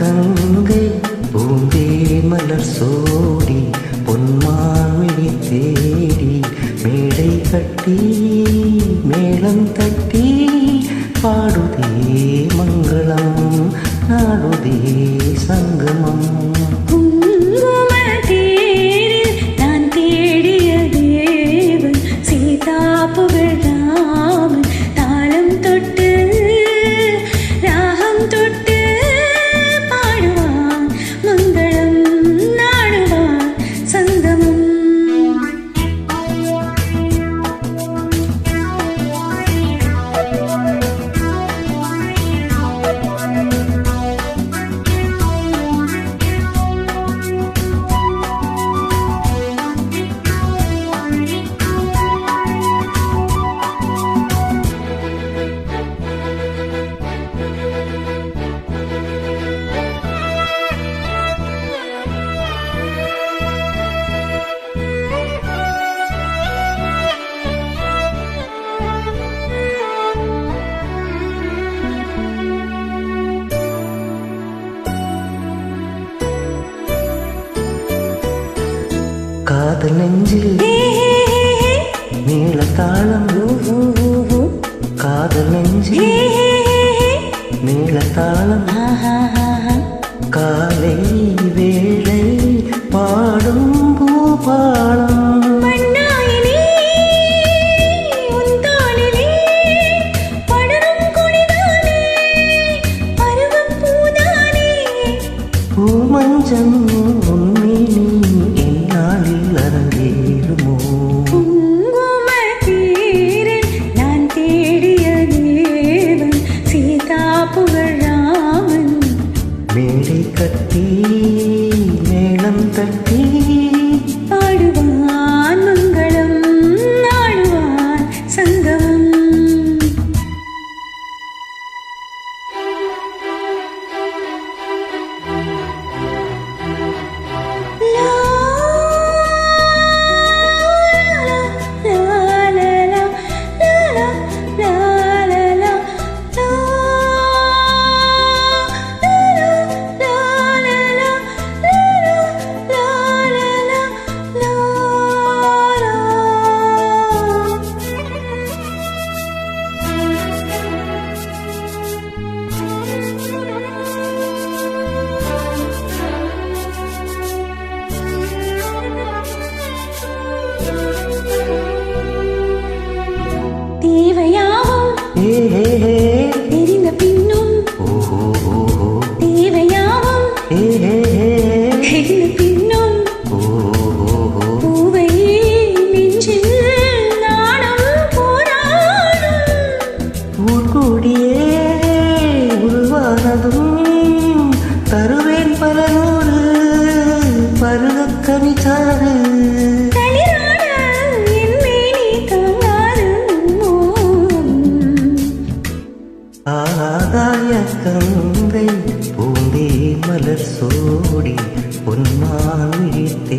கங்கை பூந்தே மலர் சோடி பொன்மான்விழி தேடி மேடை கட்டி மேளம் தட்டி பாடுதே மங்களம் நாடுதே சங்கமம். காதல் நெஞ்சில் நீளத்தாளம் காதல் நெஞ்சில் நீளத்தாளம் காலை வேளை பாடும் பூபாலம் பூமஞ்சம் மேடை கட்டி மேளம் தட்டி பாடுவான் மங்களம் நாடுவான் சங்கமம். தெரிந்த பின்னும் தேவையாவும் தெரிந்த பின்னும் பூவை நெஞ்சில் நாணம் போராடும் ஊர்கூடியே உருவானதும் தருவேன் பல நூறு பருவக்கனிச்சாறு ஆகாய கங்கை பூந்தே மலர் சோடி பொன்மான் விழித்தே